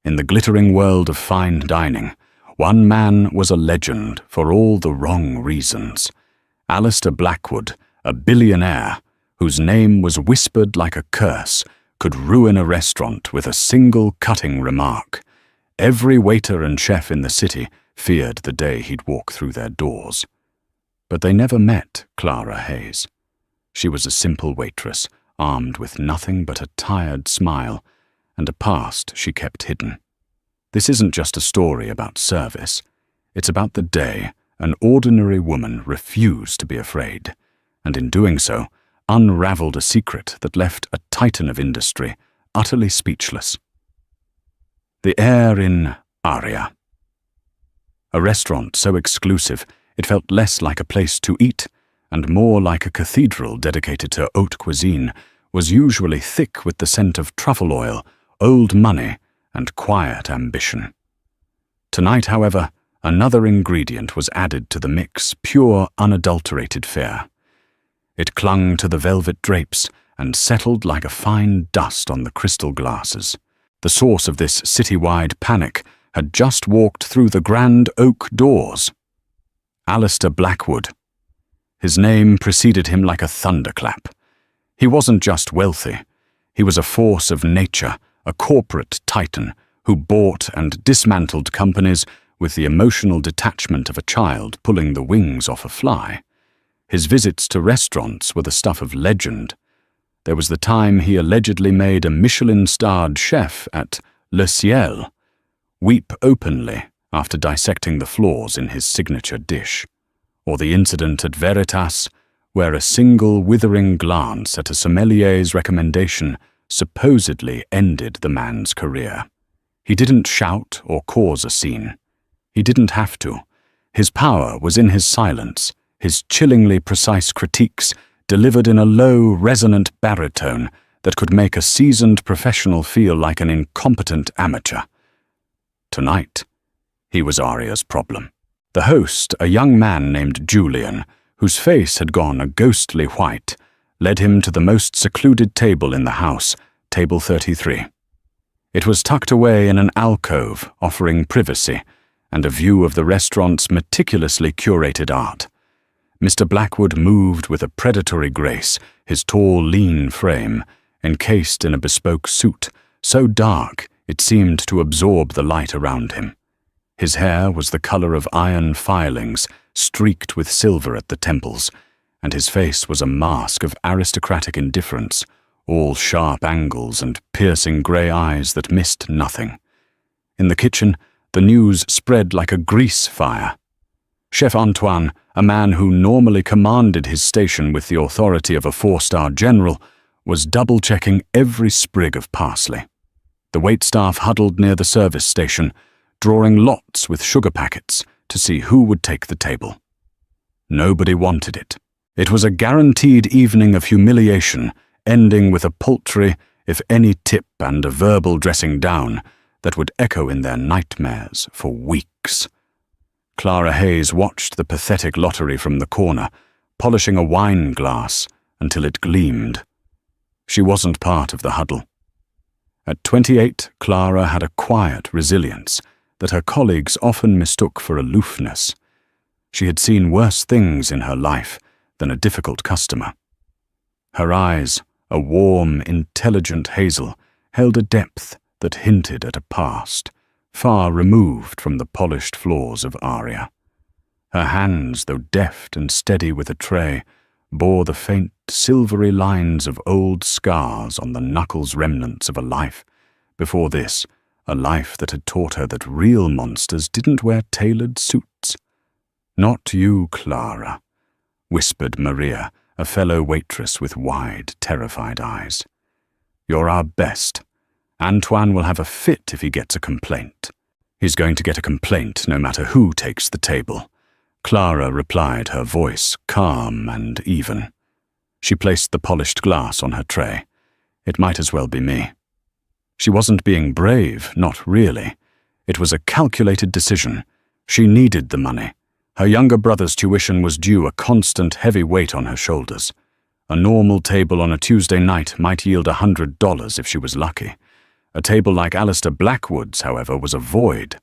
In the glittering world of fine dining, one man was a legend for all the wrong reasons. Alistair Blackwood, a billionaire, whose name was whispered like a curse, could ruin a restaurant with a single cutting remark. Every waiter and chef in the city feared the day he'd walk through their doors. But they never met Clara Hayes. She was a simple waitress, armed with nothing but a tired smile and a past she kept hidden. This isn't just a story about service. It's about the day an ordinary woman refused to be afraid, and in doing so, unraveled a secret that left a titan of industry utterly speechless. The air in Aria. A restaurant so exclusive it felt less like a place to eat and more like a cathedral dedicated to haute cuisine, was usually thick with the scent of truffle oil, old money, and quiet ambition. Tonight, however, another ingredient was added to the mix, pure, unadulterated fare. It clung to the velvet drapes and settled like a fine dust on the crystal glasses. The source of this citywide panic had just walked through the grand oak doors. Alistair Blackwood. His name preceded him like a thunderclap. He wasn't just wealthy. He was a force of nature, a corporate titan who bought and dismantled companies with the emotional detachment of a child pulling the wings off a fly. His visits to restaurants were the stuff of legend. There was the time he allegedly made a Michelin-starred chef at Le Ciel weep openly after dissecting the flaws in his signature dish, or the incident at Veritas where a single withering glance at a sommelier's recommendation supposedly ended the man's career. He didn't shout or cause a scene. He didn't have to. His power was in his silence, his chillingly precise critiques delivered in a low, resonant baritone that could make a seasoned professional feel like an incompetent amateur. Tonight, he was Aria's problem. The host, a young man named Julian, whose face had gone a ghostly white, led him to the most secluded table in the house, table 33. It was tucked away in an alcove, offering privacy and a view of the restaurant's meticulously curated art. Mr. Blackwood moved with a predatory grace, his tall, lean frame, encased in a bespoke suit, so dark it seemed to absorb the light around him. His hair was the color of iron filings, streaked with silver at the temples, and his face was a mask of aristocratic indifference, all sharp angles and piercing grey eyes that missed nothing. In the kitchen, the news spread like a grease fire. Chef Antoine, a man who normally commanded his station with the authority of a 4-star general, was double-checking every sprig of parsley. The waitstaff huddled near the service station, drawing lots with sugar packets to see who would take the table. Nobody wanted it. It was a guaranteed evening of humiliation, ending with a paltry, if any tip and a verbal dressing down that would echo in their nightmares for weeks. Clara Hayes watched the pathetic lottery from the corner, polishing a wine glass until it gleamed. She wasn't part of the huddle. At 28, Clara had a quiet resilience that her colleagues often mistook for aloofness. She had seen worse things in her life than a difficult customer. Her eyes, a warm, intelligent hazel, held a depth that hinted at a past, far removed from the polished floors of Aria. Her hands, though deft and steady with a tray, bore the faint, silvery lines of old scars on the knuckles remnants of a life, before this, a life that had taught her that real monsters didn't wear tailored suits. "Not you, Clara," whispered Maria, a fellow waitress with wide, terrified eyes. "You're our best. Antoine will have a fit if he gets a complaint." "He's going to get a complaint no matter who takes the table," Clara replied, her voice calm and even. She placed the polished glass on her tray. It might as well be me. She wasn't being brave, not really. It was a calculated decision. She needed the money. Her younger brother's tuition was due a constant heavy weight on her shoulders. A normal table on a Tuesday night might yield $100 if she was lucky. A table like Alistair Blackwood's, however, was a void.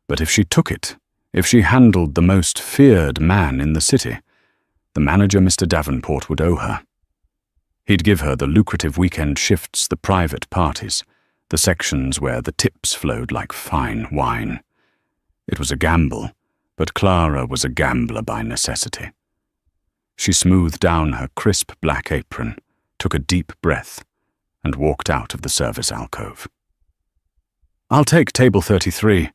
But if she took it, if she handled the most feared man in the city, the manager, Mr. Davenport, would owe her. He'd give her the lucrative weekend shifts, the private parties, the sections where the tips flowed like fine wine. It was a gamble, but Clara was a gambler by necessity. She smoothed down her crisp black apron, took a deep breath, and walked out of the service alcove. "I'll take table 33,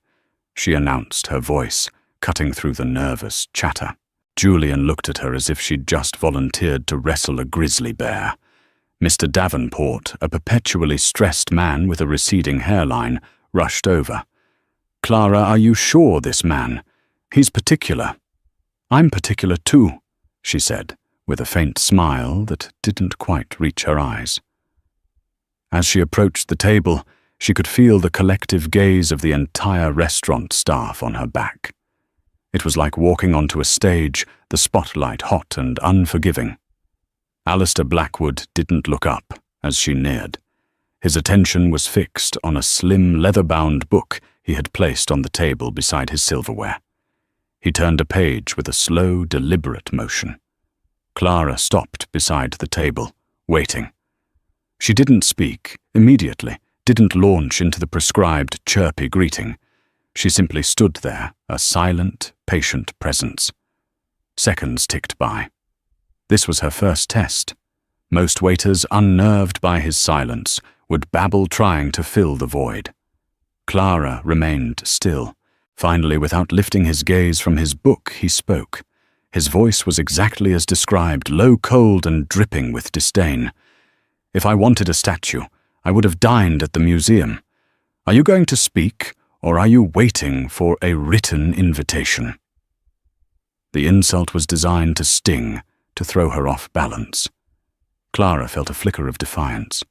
she announced, her voice cutting through the nervous chatter. Julian looked at her as if she'd just volunteered to wrestle a grizzly bear. Mr. Davenport, a perpetually stressed man with a receding hairline, rushed over. "Clara, are you sure this man? He's particular." "I'm particular too," she said, with a faint smile that didn't quite reach her eyes. As she approached the table, she could feel the collective gaze of the entire restaurant staff on her back. It was like walking onto a stage, the spotlight hot and unforgiving. Alistair Blackwood didn't look up as she neared. His attention was fixed on a slim leather-bound book he had placed on the table beside his silverware. He turned a page with a slow, deliberate motion. Clara stopped beside the table, waiting. She didn't speak immediately, didn't launch into the prescribed chirpy greeting. She simply stood there, a silent, patient presence. Seconds ticked by. This was her first test. Most waiters, unnerved by his silence, would babble trying to fill the void. Clara remained still. Finally, without lifting his gaze from his book, he spoke. His voice was exactly as described, low, cold, and dripping with disdain. "If I wanted a statue, I would have dined at the museum. Are you going to speak, or are you waiting for a written invitation?" The insult was designed to sting, to throw her off balance. Clara felt a flicker of defiance.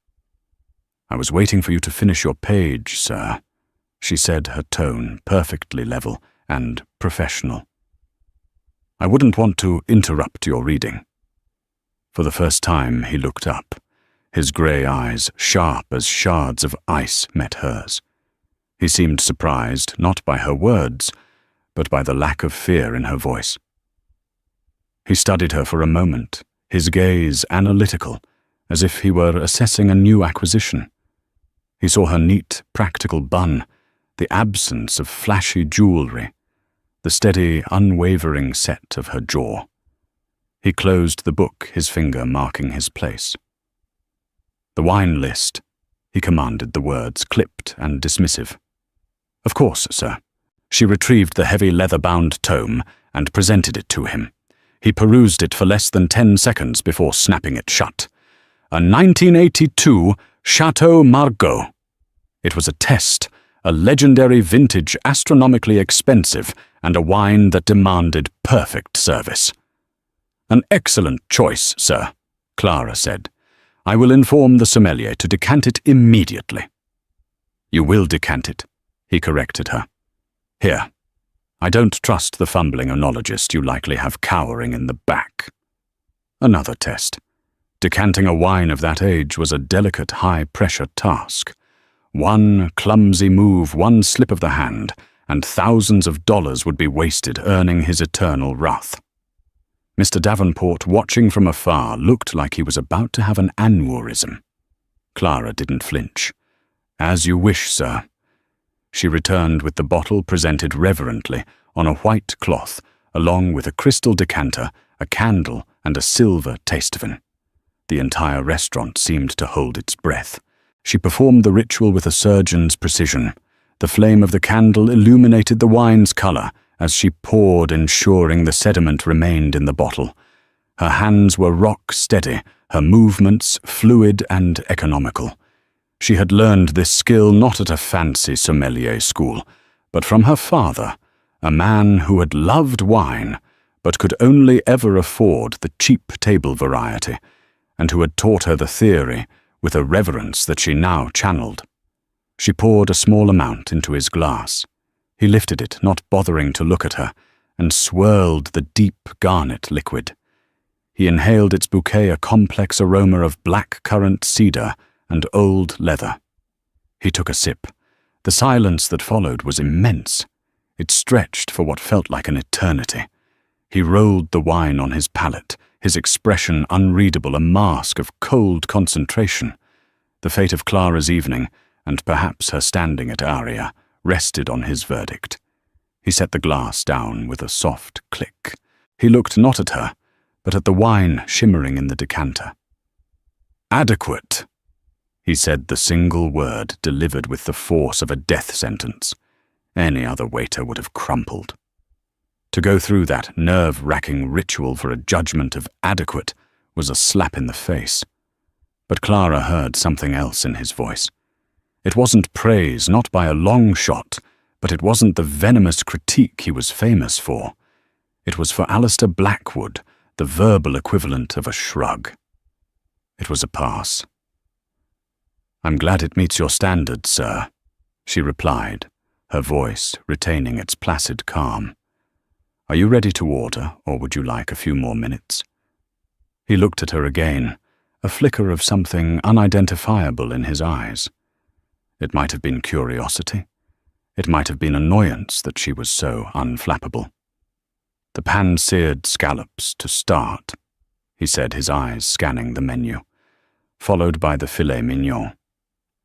"I was waiting for you to finish your page, sir," she said, her tone perfectly level and professional. "I wouldn't want to interrupt your reading." For the first time, he looked up. His grey eyes, sharp as shards of ice, met hers. He seemed surprised, not by her words, but by the lack of fear in her voice. He studied her for a moment, his gaze analytical, as if he were assessing a new acquisition. He saw her neat, practical bun, the absence of flashy jewelry, the steady, unwavering set of her jaw. He closed the book, his finger marking his place. "The wine list," he commanded, the words clipped and dismissive. "Of course, sir." She retrieved the heavy leather-bound tome and presented it to him. He perused it for less than 10 seconds before snapping it shut. A 1982 Chateau Margaux. It was a test, a legendary vintage, astronomically expensive, and a wine that demanded perfect service. "An excellent choice, sir," Clara said. "I will inform the sommelier to decant it immediately." "You will decant it," he corrected her. "Here. I don't trust the fumbling oenologist you likely have cowering in the back." Another test. Decanting a wine of that age was a delicate, high-pressure task. One clumsy move, one slip of the hand, and thousands of dollars would be wasted earning his eternal wrath. Mr. Davenport, watching from afar, looked like he was about to have an aneurysm. Clara didn't flinch. "As you wish, sir." She returned with the bottle presented reverently on a white cloth, along with a crystal decanter, a candle, and a silver tasteofen. The entire restaurant seemed to hold its breath. She performed the ritual with a surgeon's precision. The flame of the candle illuminated the wine's color as she poured, ensuring the sediment remained in the bottle. Her hands were rock steady, her movements fluid and economical. She had learned this skill not at a fancy sommelier school, but from her father, a man who had loved wine, but could only ever afford the cheap table variety, and who had taught her the theory with a reverence that she now channeled. She poured a small amount into his glass. He lifted it, not bothering to look at her, and swirled the deep garnet liquid. He inhaled its bouquet, a complex aroma of black currant cedar and old leather. He took a sip. The silence that followed was immense. It stretched for what felt like an eternity. He rolled the wine on his palate, his expression unreadable, a mask of cold concentration. The fate of Clara's evening, and perhaps her standing at Aria, rested on his verdict. He set the glass down with a soft click. He looked not at her, but at the wine shimmering in the decanter. "Adequate," he said, the single word delivered with the force of a death sentence. Any other waiter would have crumpled. To go through that nerve-wracking ritual for a judgment of adequate was a slap in the face. But Clara heard something else in his voice. It wasn't praise, not by a long shot, but it wasn't the venomous critique he was famous for. It was for Alistair Blackwood, the verbal equivalent of a shrug. It was a pass. "I'm glad it meets your standards, sir," she replied, her voice retaining its placid calm. "Are you ready to order, or would you like a few more minutes?" He looked at her again, a flicker of something unidentifiable in his eyes. It might have been curiosity. It might have been annoyance that she was so unflappable. "The pan-seared scallops to start," he said, his eyes scanning the menu, followed by the filet mignon,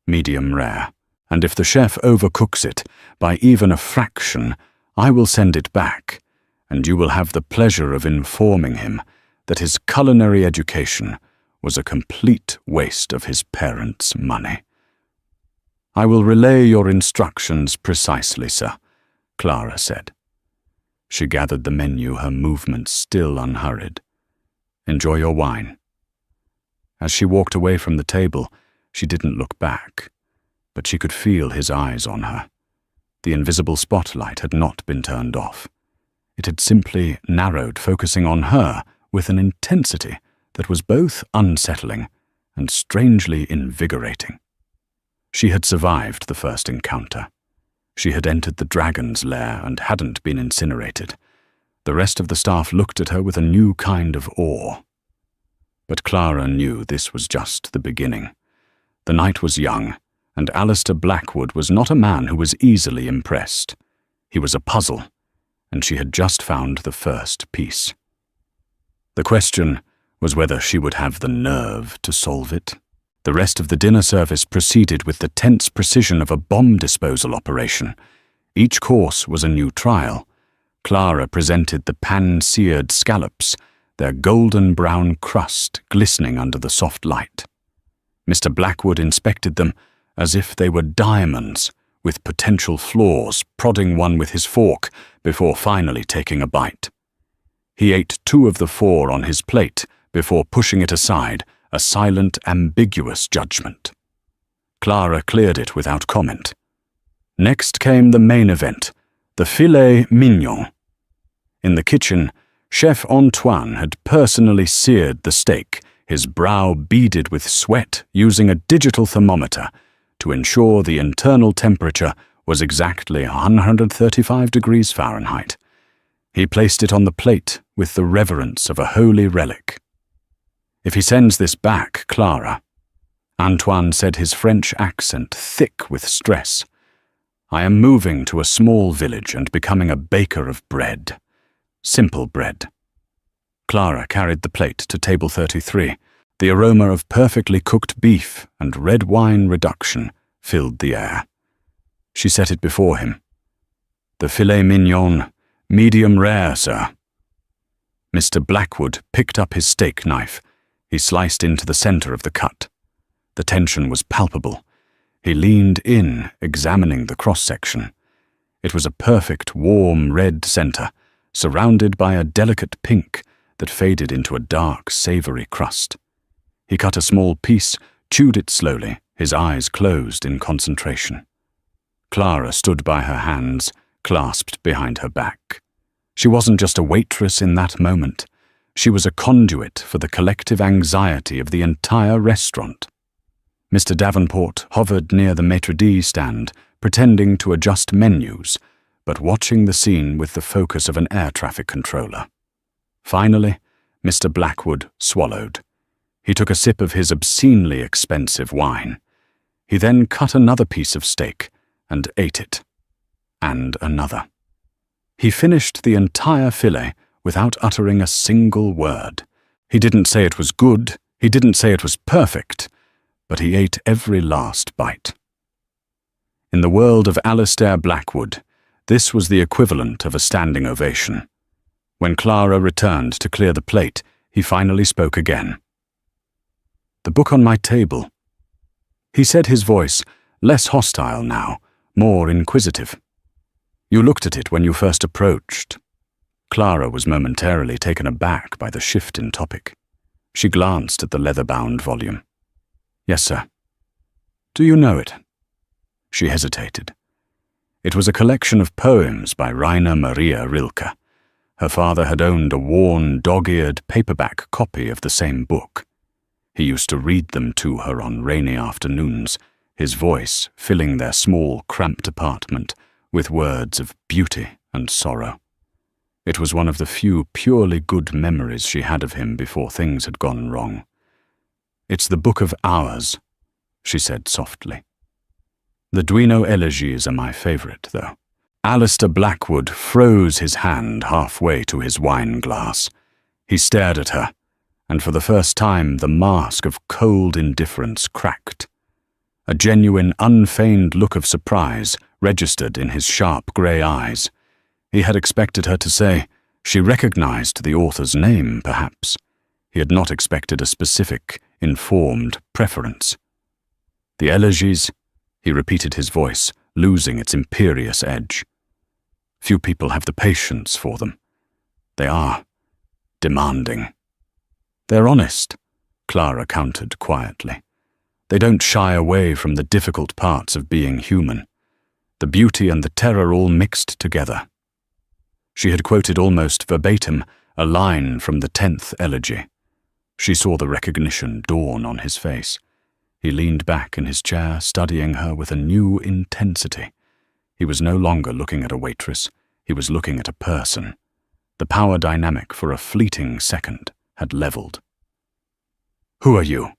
medium rare, and if the chef overcooks it by even a fraction, I will send it back, and you will have the pleasure of informing him that his culinary education was a complete waste of his parents' money. "I will relay your instructions precisely, sir," Clara said. She gathered the menu, her movements still unhurried. "Enjoy your wine." As she walked away from the table, she didn't look back, but she could feel his eyes on her. The invisible spotlight had not been turned off. It had simply narrowed, focusing on her with an intensity that was both unsettling and strangely invigorating. She had survived the first encounter. She had entered the dragon's lair and hadn't been incinerated. The rest of the staff looked at her with a new kind of awe. But Clara knew this was just the beginning. The night was young, and Alistair Blackwood was not a man who was easily impressed. He was a puzzle, and she had just found the first piece. The question was whether she would have the nerve to solve it. The rest of the dinner service proceeded with the tense precision of a bomb disposal operation. Each course was a new trial. Clara presented the pan-seared scallops, their golden brown crust glistening under the soft light. Mr. Blackwood inspected them as if they were diamonds, with potential flaws, prodding one with his fork before finally taking a bite. He ate 2 of the 4 on his plate before pushing it aside, a silent, ambiguous judgment. Clara cleared it without comment. Next came the main event, the filet mignon. In the kitchen, Chef Antoine had personally seared the steak, his brow beaded with sweat, using a digital thermometer to ensure the internal temperature was exactly 135 degrees Fahrenheit. He placed it on the plate with the reverence of a holy relic. "If he sends this back, Clara," Antoine said, his French accent thick with stress, "I am moving to a small village and becoming a baker of bread. Simple bread." Clara carried the plate to table 33. The aroma of perfectly cooked beef and red wine reduction filled the air. She set it before him. "The filet mignon, medium rare, sir." Mr. Blackwood picked up his steak knife. He sliced into the center of the cut. The tension was palpable. He leaned in, examining the cross-section. It was a perfect, warm red center, surrounded by a delicate pink that faded into a dark, savory crust. He cut a small piece, chewed it slowly, his eyes closed in concentration. Clara stood by her hands, clasped behind her back. She wasn't just a waitress in that moment. She was a conduit for the collective anxiety of the entire restaurant. Mr. Davenport hovered near the maitre d' stand, pretending to adjust menus, but watching the scene with the focus of an air traffic controller. Finally, Mr. Blackwood swallowed. He took a sip of his obscenely expensive wine. He then cut another piece of steak and ate it, and another. He finished the entire fillet without uttering a single word. He didn't say it was good, he didn't say it was perfect, but he ate every last bite. In the world of Alistair Blackwood, this was the equivalent of a standing ovation. When Clara returned to clear the plate, he finally spoke again. "The book on my table." He said, his voice less hostile now, more inquisitive. "You looked at it when you first approached." Clara was momentarily taken aback by the shift in topic. She glanced at the leather-bound volume. "Yes, sir." "Do you know it?" She hesitated. It was a collection of poems by Rainer Maria Rilke. Her father had owned a worn, dog-eared paperback copy of the same book. He used to read them to her on rainy afternoons, his voice filling their small, cramped apartment with words of beauty and sorrow. It was one of the few purely good memories she had of him before things had gone wrong. "It's the Book of Hours," she said softly. "The Duino elegies are my favorite, though." Alistair Blackwood froze his hand halfway to his wine glass. He stared at her, and for the first time the mask of cold indifference cracked. A genuine, unfeigned look of surprise registered in his sharp grey eyes. He had expected her to say, she recognized the author's name, perhaps. He had not expected a specific, informed preference. "The elegies," he repeated, his voice losing its imperious edge. "Few people have the patience for them. They are demanding." "They're honest," Clara countered quietly. "They don't shy away from the difficult parts of being human. The beauty and the terror all mixed together." She had quoted almost verbatim a line from the 10th elegy. She saw the recognition dawn on his face. He leaned back in his chair, studying her with a new intensity. He was no longer looking at a waitress, he was looking at a person. The power dynamic for a fleeting second had leveled. "Who are you?"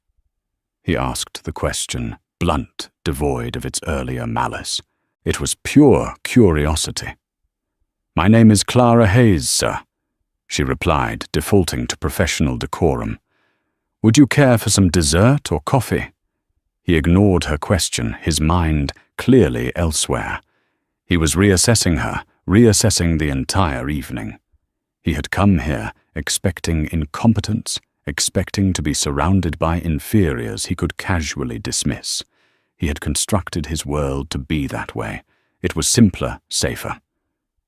He asked the question, blunt, devoid of its earlier malice. It was pure curiosity. "My name is Clara Hayes, sir," she replied, defaulting to professional decorum. "Would you care for some dessert or coffee?" He ignored her question, his mind clearly elsewhere. He was reassessing her, reassessing the entire evening. He had come here expecting incompetence, expecting to be surrounded by inferiors he could casually dismiss. He had constructed his world to be that way. It was simpler, safer.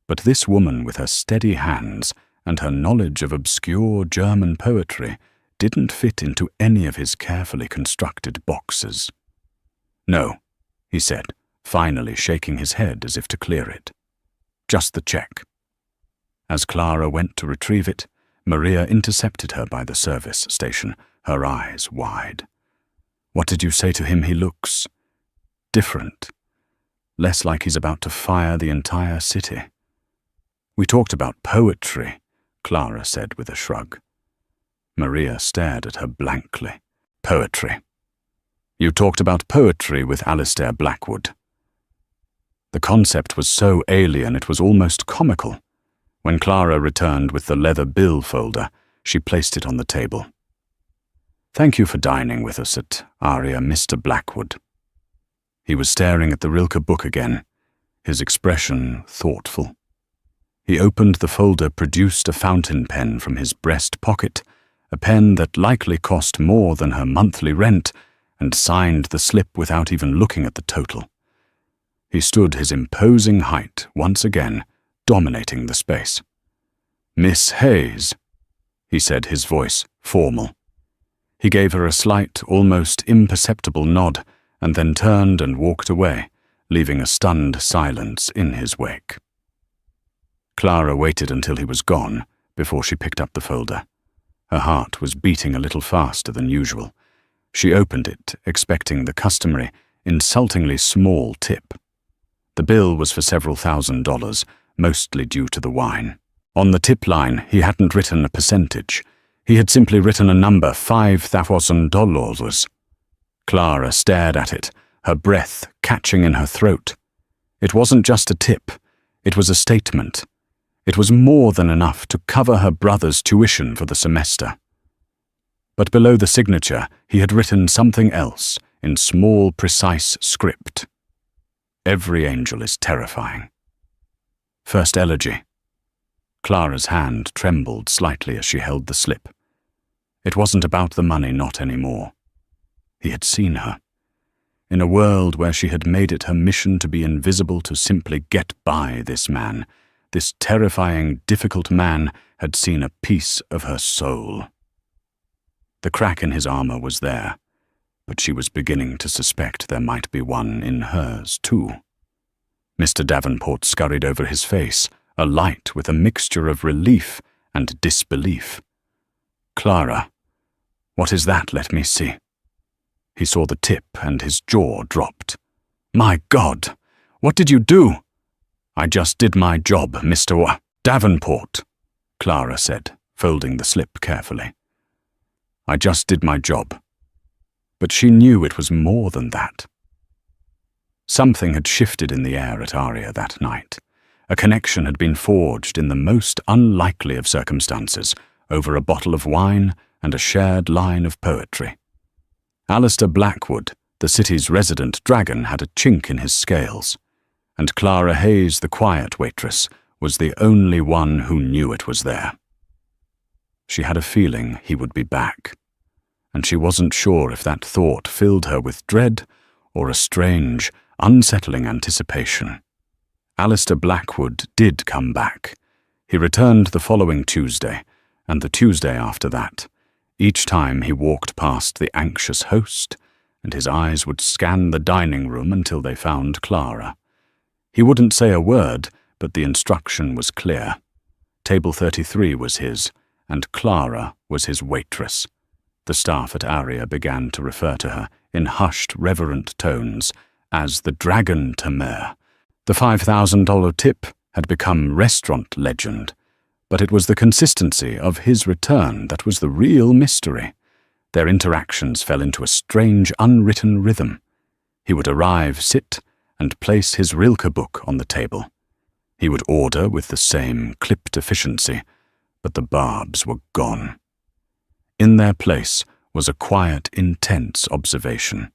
But this woman with her steady hands and her knowledge of obscure German poetry didn't fit into any of his carefully constructed boxes. "No," he said, finally shaking his head as if to clear it. "Just the check." As Clara went to retrieve it, Maria intercepted her by the service station, her eyes wide. "What did you say to him? He looks different. Less like he's about to fire the entire city." "We talked about poetry," Clara said with a shrug. Maria stared at her blankly. "Poetry. You talked about poetry with Alistair Blackwood." The concept was so alien it was almost comical. When Clara returned with the leather bill folder, she placed it on the table. "Thank you for dining with us at Aria, Mr. Blackwood." He was staring at the Rilke book again, his expression thoughtful. He opened the folder, produced a fountain pen from his breast pocket, a pen that likely cost more than her monthly rent, and signed the slip without even looking at the total. He stood his imposing height once again, dominating the space. "Miss Hayes," he said, his voice formal. He gave her a slight, almost imperceptible nod, and then turned and walked away, leaving a stunned silence in his wake. Clara waited until he was gone before she picked up the folder. Her heart was beating a little faster than usual. She opened it, expecting the customary, insultingly small tip. The bill was for several $1,000s, mostly due to the wine. On the tip line, he hadn't written a percentage. He had simply written a number, $5,000. Clara stared at it, her breath catching in her throat. It wasn't just a tip, it was a statement. It was more than enough to cover her brother's tuition for the semester. But below the signature, he had written something else in small, precise script. Every angel is terrifying. First elegy. Clara's hand trembled slightly as she held the slip. It wasn't about the money, not anymore. He had seen her. In a world where she had made it her mission to be invisible to simply get by this man, this terrifying, difficult man had seen a piece of her soul. The crack in his armor was there, but she was beginning to suspect there might be one in hers too. Mr. Davenport scurried over his face, alight with a mixture of relief and disbelief. "Clara, what is that? Let me see." He saw the tip and his jaw dropped. "My God, what did you do?" "I just did my job, Mr. Davenport," Clara said, folding the slip carefully. "I just did my job." But she knew it was more than that. Something had shifted in the air at Aria that night. A connection had been forged in the most unlikely of circumstances, over a bottle of wine and a shared line of poetry. Alistair Blackwood, the city's resident dragon, had a chink in his scales, and Clara Hayes, the quiet waitress, was the only one who knew it was there. She had a feeling he would be back, and she wasn't sure if that thought filled her with dread or a strange, unsettling anticipation. Alistair Blackwood did come back. He returned the following Tuesday, and the Tuesday after that. Each time he walked past the anxious host, and his eyes would scan the dining room until they found Clara. He wouldn't say a word, but the instruction was clear. Table 33 was his, and Clara was his waitress. The staff at Aria began to refer to her, in hushed, reverent tones, as the Dragon Tamer. The $5,000 tip had become restaurant legend, but it was the consistency of his return that was the real mystery. Their interactions fell into a strange, unwritten rhythm. He would arrive, sit, and place his Rilke book on the table. He would order with the same clipped efficiency, but the barbs were gone. In their place was a quiet, intense observation.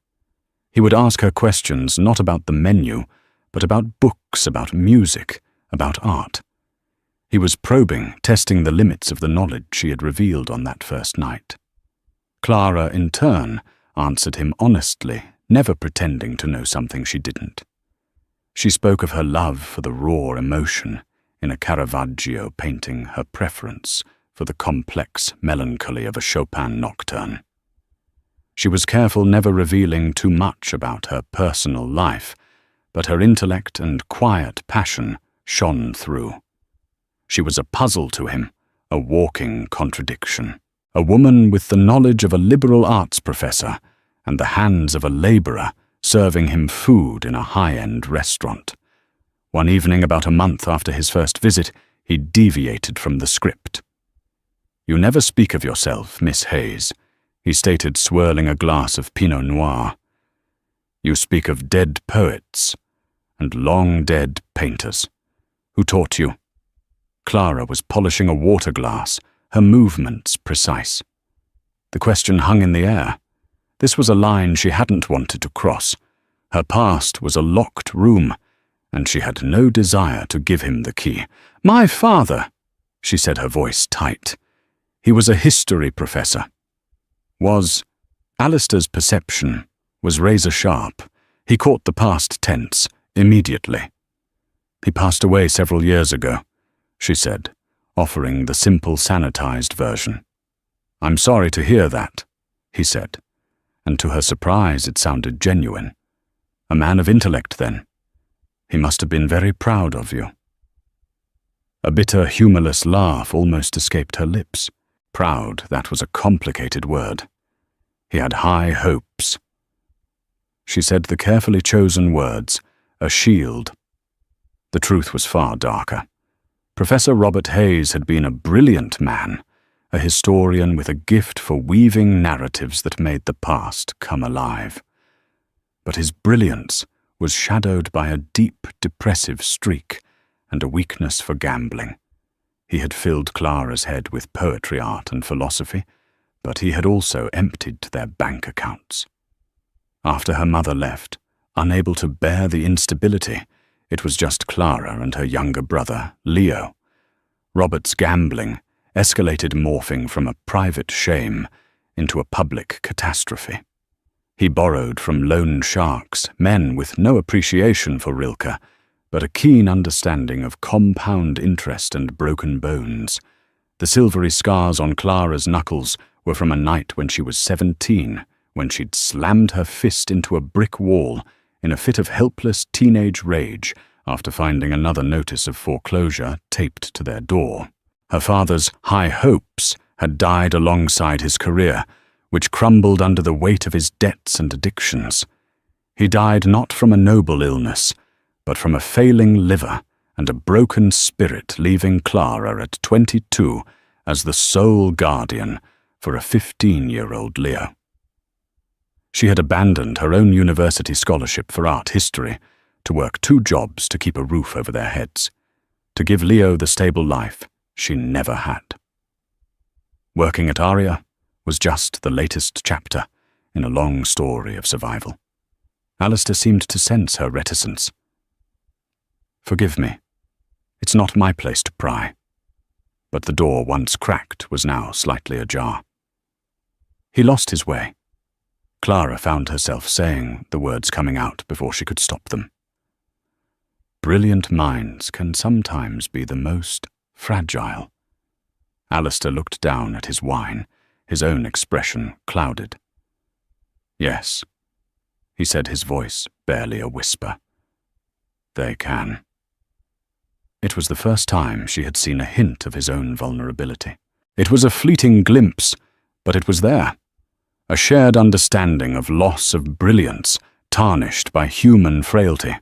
He would ask her questions not about the menu, but about books, about music, about art. He was probing, testing the limits of the knowledge she had revealed on that first night. Clara, in turn, answered him honestly, never pretending to know something she didn't. She spoke of her love for the raw emotion, in a Caravaggio painting her preference for the complex melancholy of a Chopin nocturne. She was careful never revealing too much about her personal life, but her intellect and quiet passion shone through. She was a puzzle to him, a walking contradiction. A woman with the knowledge of a liberal arts professor and the hands of a laborer serving him food in a high-end restaurant. One evening, about a month after his first visit, he deviated from the script. "You never speak of yourself, Miss Hayes," he stated, swirling a glass of Pinot Noir. "You speak of dead poets and long-dead painters. Who taught you?" Clara was polishing a water glass, her movements precise. The question hung in the air. This was a line she hadn't wanted to cross. Her past was a locked room, and she had no desire to give him the key. "My father," she said, her voice tight. "He was a history professor." Alistair's perception was razor sharp. He caught the past tense immediately. "He passed away several years ago," she said, offering the simple sanitized version. "I'm sorry to hear that," he said, and to her surprise it sounded genuine. "A man of intellect, then. He must have been very proud of you." A bitter, humorless laugh almost escaped her lips. Proud, that was a complicated word. He had high hopes. She said the carefully chosen words, a shield. The truth was far darker. Professor Robert Hayes had been a brilliant man, a historian with a gift for weaving narratives that made the past come alive. but his brilliance was shadowed by a deep, depressive streak and a weakness for gambling. He had filled Clara's head with poetry, art, and philosophy, but he had also emptied their bank accounts. After her mother left, unable to bear the instability, it was just Clara and her younger brother, Leo. Robert's gambling escalated, morphing from a private shame into a public catastrophe. He borrowed from loan sharks, men with no appreciation for Rilke, but a keen understanding of compound interest and broken bones. The silvery scars on Clara's knuckles were from a night when she was 17, when she'd slammed her fist into a brick wall in a fit of helpless teenage rage after finding another notice of foreclosure taped to their door. Her father's high hopes had died alongside his career, which crumbled under the weight of his debts and addictions. He died not from a noble illness, but from a failing liver and a broken spirit, leaving Clara at 22 as the sole guardian for a 15-year-old Leo. She had abandoned her own university scholarship for art history to work 2 jobs to keep a roof over their heads, to give Leo the stable life she never had. Working at Aria was just the latest chapter in a long story of survival. Alistair seemed to sense her reticence. "Forgive me. It's not my place to pry." But the door, once cracked, was now slightly ajar. He lost his way. Clara found herself saying the words coming out before she could stop them. Brilliant minds can sometimes be the most fragile. Alistair looked down at his wine, his own expression clouded. "Yes," he said, his voice barely a whisper. "They can." It was the first time she had seen a hint of his own vulnerability. It was a fleeting glimpse, but it was there. A shared understanding of loss of brilliance, tarnished by human frailty.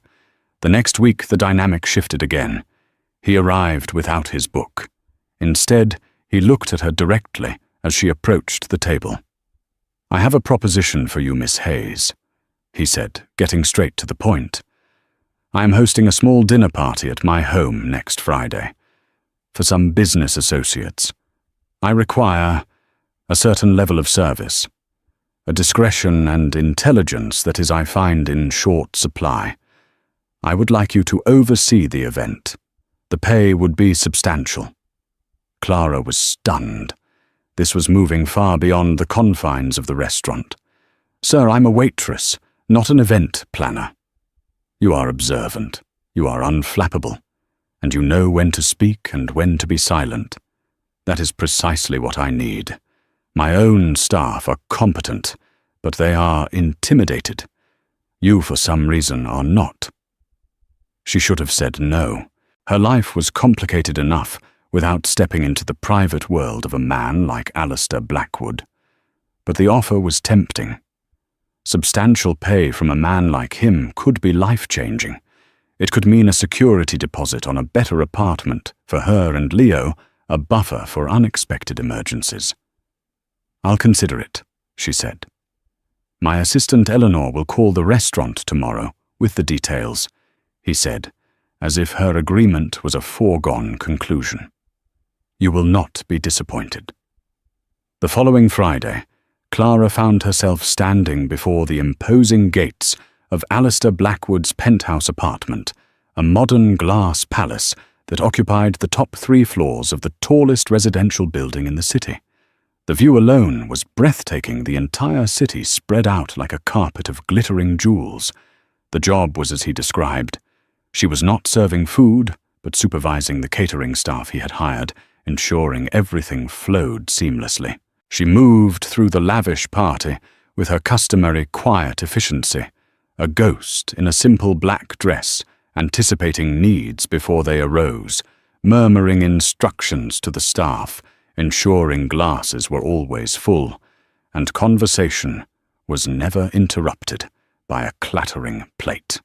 The next week the dynamic shifted again. He arrived without his book. Instead, he looked at her directly as she approached the table. "I have a proposition for you, Miss Hayes," he said, getting straight to the point. "I am hosting a small dinner party at my home next Friday for some business associates. I require a certain level of service, a discretion and intelligence that is, I find, in short supply. I would like you to oversee the event. The pay would be substantial." Clara was stunned. This was moving far beyond the confines of the restaurant. "Sir, I'm a waitress, not an event planner." "You are observant, you are unflappable, and you know when to speak and when to be silent. That is precisely what I need. My own staff are competent, but they are intimidated. You, for some reason, are not." She should have said no. Her life was complicated enough without stepping into the private world of a man like Alistair Blackwood. But the offer was tempting. Substantial pay from a man like him could be life-changing. It could mean a security deposit on a better apartment for her and Leo, a buffer for unexpected emergencies. "I'll consider it," she said. "My assistant Eleanor will call the restaurant tomorrow with the details," he said, as if her agreement was a foregone conclusion. "You will not be disappointed." The following Friday, Clara found herself standing before the imposing gates of Alistair Blackwood's penthouse apartment, a modern glass palace that occupied the top 3 floors of the tallest residential building in the city. The view alone was breathtaking, the entire city spread out like a carpet of glittering jewels. The job was as he described. She was not serving food, but supervising the catering staff he had hired, ensuring everything flowed seamlessly. She moved through the lavish party with her customary quiet efficiency, a ghost in a simple black dress, anticipating needs before they arose, murmuring instructions to the staff, ensuring glasses were always full, and conversation was never interrupted by a clattering plate.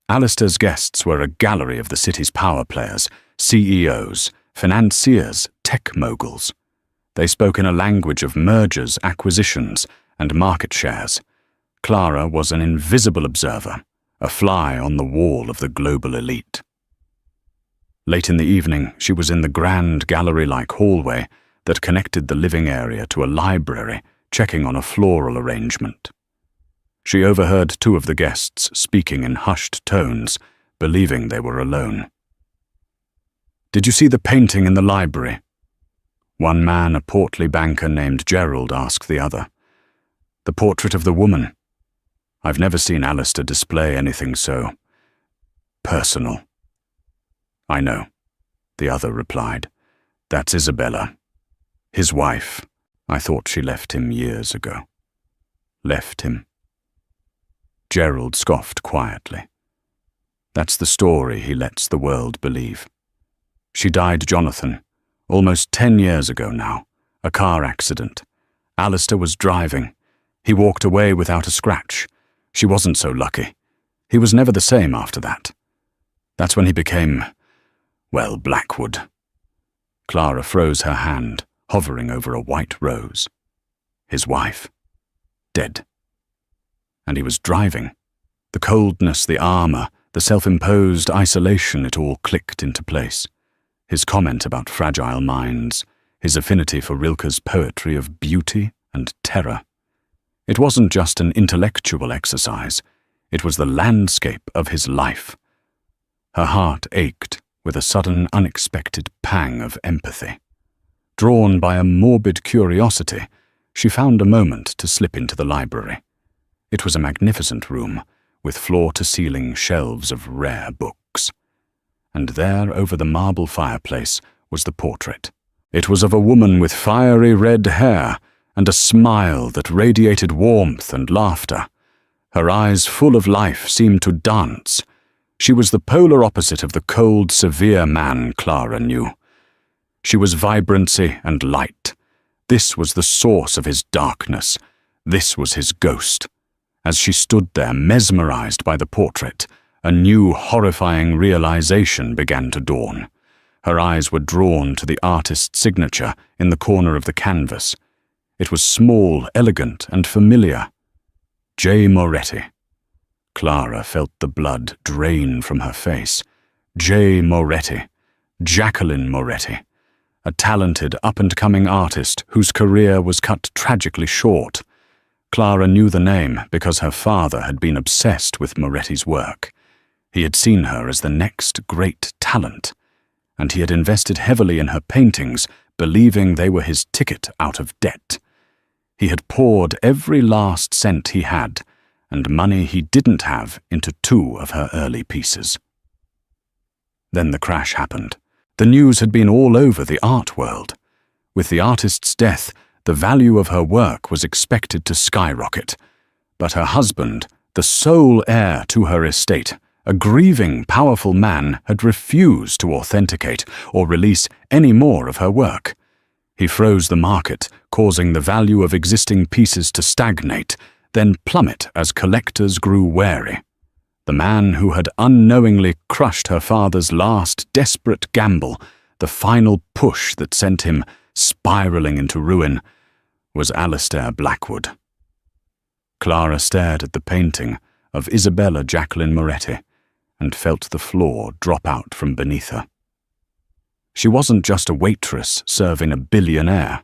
Alistair's guests were a gallery of the city's power players, CEOs, financiers, tech moguls. They spoke in a language of mergers, acquisitions, and market shares. Clara was an invisible observer, a fly on the wall of the global elite. Late in the evening, she was in the grand gallery-like hallway that connected the living area to a library, checking on a floral arrangement. She overheard two of the guests speaking in hushed tones, believing they were alone. "Did you see the painting in the library?" One man, a portly banker named Gerald, asked the other. "The portrait of the woman. I've never seen Alistair display anything so personal." "I know," the other replied. "That's Isabella. His wife. I thought she left him years ago." "Left him?" Gerald scoffed quietly. "That's the story he lets the world believe. She died, Jonathan, almost 10 years ago now. A car accident. Alistair was driving. He walked away without a scratch. She wasn't so lucky. He was never the same after that. That's when he became, well, Blackwood." Clara froze her hand, hovering over a white rose. His wife. Dead. And he was driving. The coldness, the armor, the self-imposed isolation, it all clicked into place. His comment about fragile minds, his affinity for Rilke's poetry of beauty and terror. It wasn't just an intellectual exercise, it was the landscape of his life. Her heart ached with a sudden, unexpected pang of empathy. Drawn by a morbid curiosity, she found a moment to slip into the library. It was a magnificent room, with floor-to-ceiling shelves of rare books. And there, over the marble fireplace, was the portrait. It was of a woman with fiery red hair and a smile that radiated warmth and laughter. Her eyes, full of life, seemed to dance. She was the polar opposite of the cold, severe man Clara knew. She was vibrancy and light. This was the source of his darkness. This was his ghost. As she stood there, mesmerized by the portrait, a new, horrifying realization began to dawn. Her eyes were drawn to the artist's signature in the corner of the canvas. It was small, elegant, and familiar. J. Moretti. Clara felt the blood drain from her face. J. Moretti. Jacqueline Moretti. A talented, up-and-coming artist whose career was cut tragically short. Clara knew the name because her father had been obsessed with Moretti's work. He had seen her as the next great talent, and he had invested heavily in her paintings, believing they were his ticket out of debt. He had poured every last cent he had, and money he didn't have, into 2 of her early pieces. Then the crash happened. The news had been all over the art world. With the artist's death, the value of her work was expected to skyrocket. But her husband, the sole heir to her estate, a grieving, powerful man, had refused to authenticate or release any more of her work. He froze the market, causing the value of existing pieces to stagnate, then plummet as collectors grew wary. The man who had unknowingly crushed her father's last desperate gamble, the final push that sent him spiraling into ruin, was Alistair Blackwood. Clara stared at the painting of Isabella Jacqueline Moretti and felt the floor drop out from beneath her. She wasn't just a waitress serving a billionaire.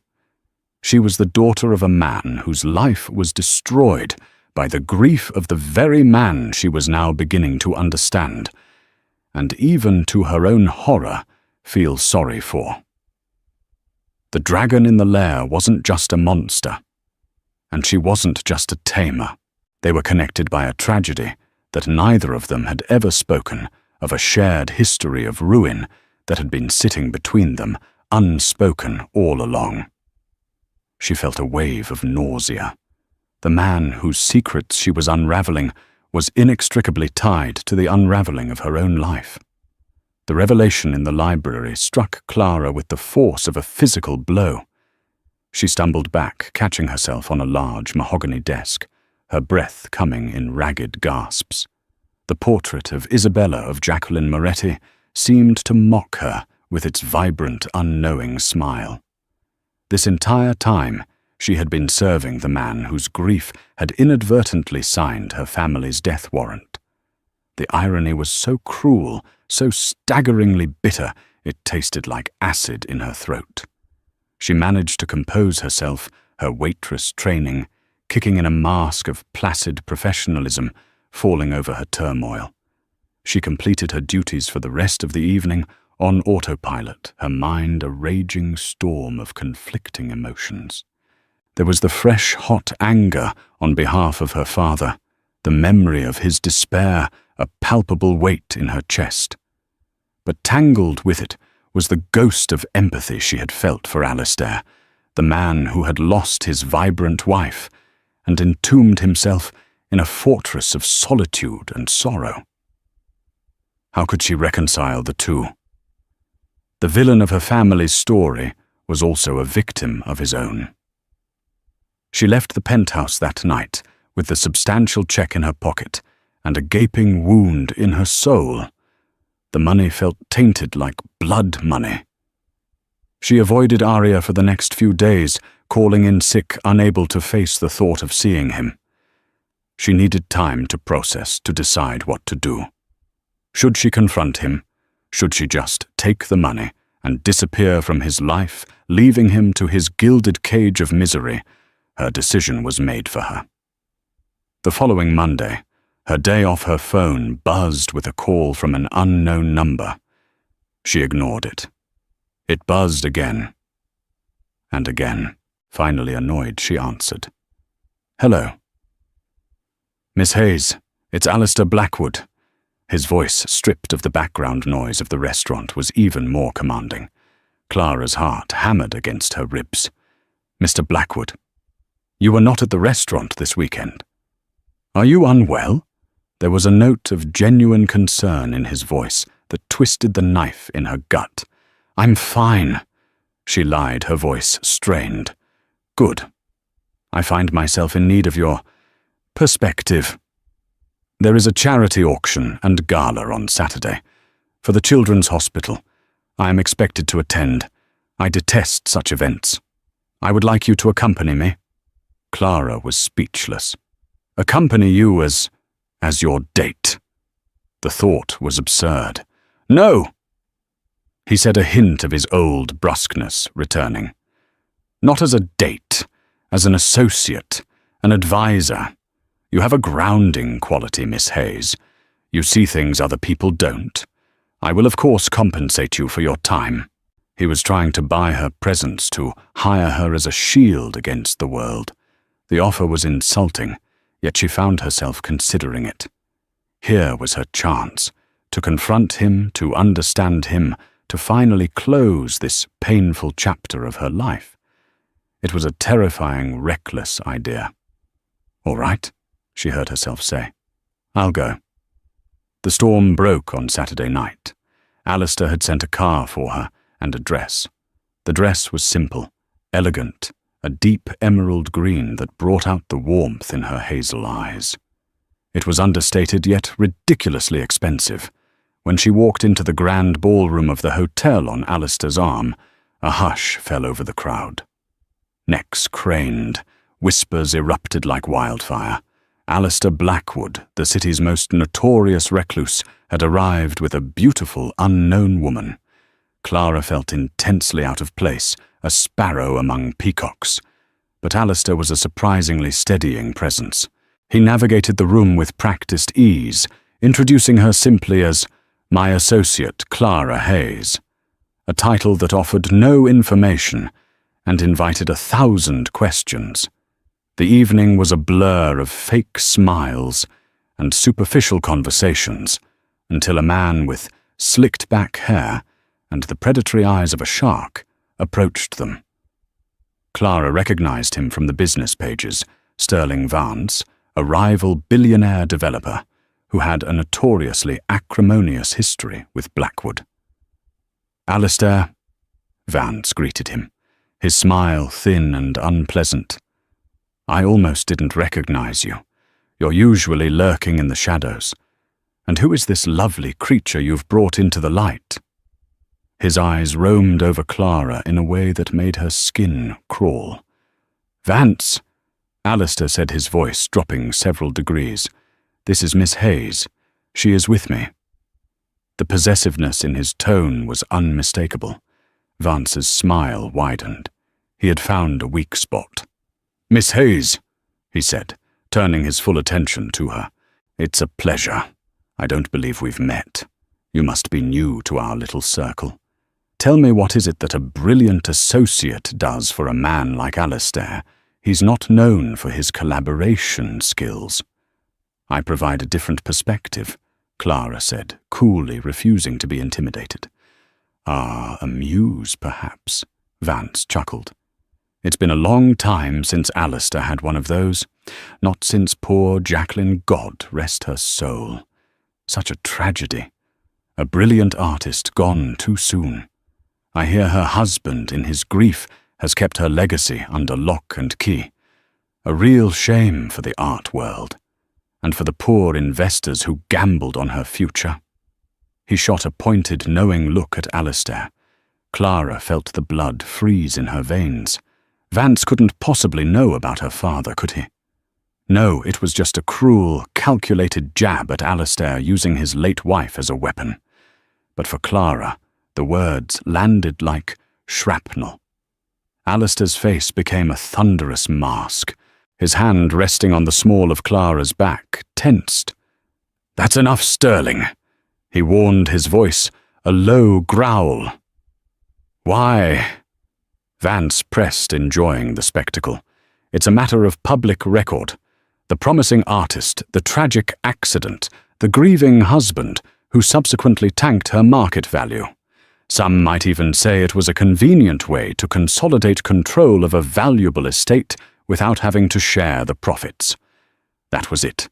She was the daughter of a man whose life was destroyed by the grief of the very man she was now beginning to understand, and even to her own horror, feel sorry for. The dragon in the lair wasn't just a monster, and she wasn't just a tamer. They were connected by a tragedy that neither of them had ever spoken of, a shared history of ruin that had been sitting between them, unspoken all along. She felt a wave of nausea. The man whose secrets she was unraveling was inextricably tied to the unraveling of her own life. The revelation in the library struck Clara with the force of a physical blow. She stumbled back, catching herself on a large mahogany desk, her breath coming in ragged gasps. The portrait of Isabella of Jacqueline Moretti seemed to mock her with its vibrant, unknowing smile. This entire time, She had been serving the man whose grief had inadvertently signed her family's death warrant. The irony was so cruel, so staggeringly bitter, it tasted like acid in her throat. She managed to compose herself, her waitress training, kicking in a mask of placid professionalism, falling over her turmoil. She completed her duties for the rest of the evening on autopilot, her mind a raging storm of conflicting emotions. There was the fresh, hot anger on behalf of her father, the memory of his despair, a palpable weight in her chest. But tangled with it was the ghost of empathy she had felt for Alistair, the man who had lost his vibrant wife and entombed himself in a fortress of solitude and sorrow. How could she reconcile the two? The villain of her family's story was also a victim of his own. She left the penthouse that night with the substantial check in her pocket and a gaping wound in her soul. The money felt tainted like blood money. She avoided Arya for the next few days, calling in sick, unable to face the thought of seeing him. She needed time to process, to decide what to do. Should she confront him? Should she just take the money and disappear from his life, leaving him to his gilded cage of misery? Her decision was made for her. The following Monday, her day off her phone buzzed with a call from an unknown number. She ignored it. It buzzed again. And again. Finally annoyed, she answered. "Hello." "Miss Hayes, it's Alistair Blackwood." His voice, stripped of the background noise of the restaurant, was even more commanding. Clara's heart hammered against her ribs. "Mr. Blackwood, you were not at the restaurant this weekend. Are you unwell?" There was a note of genuine concern in his voice that twisted the knife in her gut. "I'm fine," she lied, her voice strained. "Good. I find myself in need of your perspective. There is a charity auction and gala on Saturday for the Children's Hospital. I am expected to attend. I detest such events. I would like you to accompany me." Clara was speechless. "Accompany you as your date?" The thought was absurd. "No!" He said, a hint of his old brusqueness returning. "Not as a date, as an associate, an advisor. You have a grounding quality, Miss Hayes. You see things other people don't. I will of course compensate you for your time." He was trying to buy her presence, to hire her as a shield against the world. The offer was insulting, yet she found herself considering it. Here was her chance, to confront him, to understand him, to finally close this painful chapter of her life. It was a terrifying, reckless idea. "All right," she heard herself say. "I'll go." The storm broke on Saturday night. Alistair had sent a car for her and a dress. The dress was simple, elegant, a deep emerald green that brought out the warmth in her hazel eyes. It was understated yet ridiculously expensive. When she walked into the grand ballroom of the hotel on Alistair's arm, a hush fell over the crowd. Necks craned, whispers erupted like wildfire. Alistair Blackwood, the city's most notorious recluse, had arrived with a beautiful, unknown woman. Clara felt intensely out of place, a sparrow among peacocks. But Alistair was a surprisingly steadying presence. He navigated the room with practiced ease, introducing her simply as "my associate, Clara Hayes," a title that offered no information and invited 1,000 questions. The evening was a blur of fake smiles and superficial conversations, until a man with slicked-back hair and the predatory eyes of a shark approached them. Clara recognized him from the business pages, Sterling Vance, a rival billionaire developer who had a notoriously acrimonious history with Blackwood. "Alistair," Vance greeted him, his smile thin and unpleasant. "I almost didn't recognize you. You're usually lurking in the shadows. And who is this lovely creature you've brought into the light?" His eyes roamed over Clara in a way that made her skin crawl. "Vance," Alistair said, his voice dropping several degrees. "This is Miss Hayes. She is with me." The possessiveness in his tone was unmistakable. Vance's smile widened. He had found a weak spot. "Miss Hayes," he said, turning his full attention to her. "It's a pleasure. I don't believe we've met. You must be new to our little circle. Tell me, what is it that a brilliant associate does for a man like Alistair? He's not known for his collaboration skills." "I provide a different perspective," Clara said, coolly refusing to be intimidated. "Ah, a muse, perhaps," Vance chuckled. "It's been a long time since Alistair had one of those. Not since poor Jacqueline, God rest her soul. Such a tragedy. A brilliant artist gone too soon. I hear her husband, in his grief, has kept her legacy under lock and key. A real shame for the art world, and for the poor investors who gambled on her future." He shot a pointed, knowing look at Alistair. Clara felt the blood freeze in her veins. Vance couldn't possibly know about her father, could he? No, it was just a cruel, calculated jab at Alistair, using his late wife as a weapon. But for Clara, the words landed like shrapnel. Alistair's face became a thunderous mask. His hand, resting on the small of Clara's back, tensed. "That's enough, Sterling," he warned, his voice a low growl. "Why?" Vance pressed, enjoying the spectacle. "It's a matter of public record. The promising artist, the tragic accident, the grieving husband, who subsequently tanked her market value. Some might even say it was a convenient way to consolidate control of a valuable estate without having to share the profits. That was it.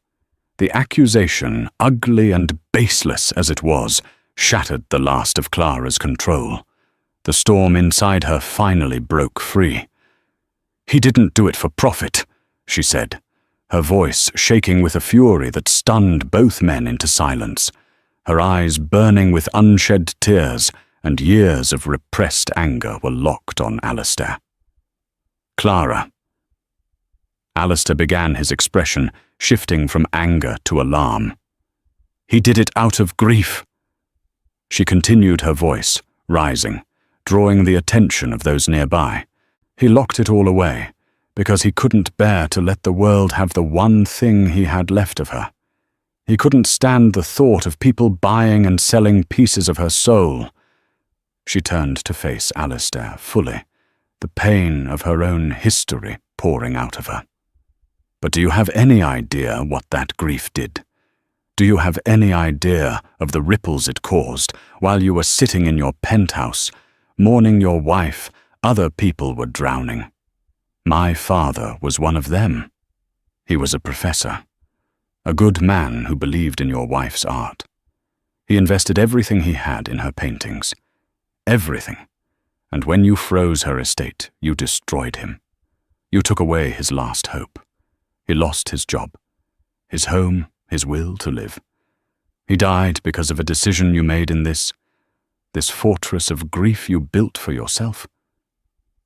The accusation, ugly and baseless as it was, shattered the last of Clara's control. The storm inside her finally broke free. "He didn't do it for profit," she said, her voice shaking with a fury that stunned both men into silence, her eyes burning with unshed tears, and years of repressed anger were locked on Alistair. "Clara." Alistair began, his expression shifting from anger to alarm. "He did it out of grief." She continued, her voice rising, drawing the attention of those nearby. He locked it all away, because he couldn't bear to let the world have the one thing he had left of her. He couldn't stand the thought of people buying and selling pieces of her soul. She turned to face Alistair fully, the pain of her own history pouring out of her. "But do you have any idea what that grief did? Do you have any idea of the ripples it caused while you were sitting in your penthouse, mourning your wife? Other people were drowning. My father was one of them. He was a professor, a good man who believed in your wife's art. He invested everything he had in her paintings. Everything. And when you froze her estate, you destroyed him. You took away his last hope. He lost his job, his home, his will to live. He died because of a decision you made in this fortress of grief you built for yourself."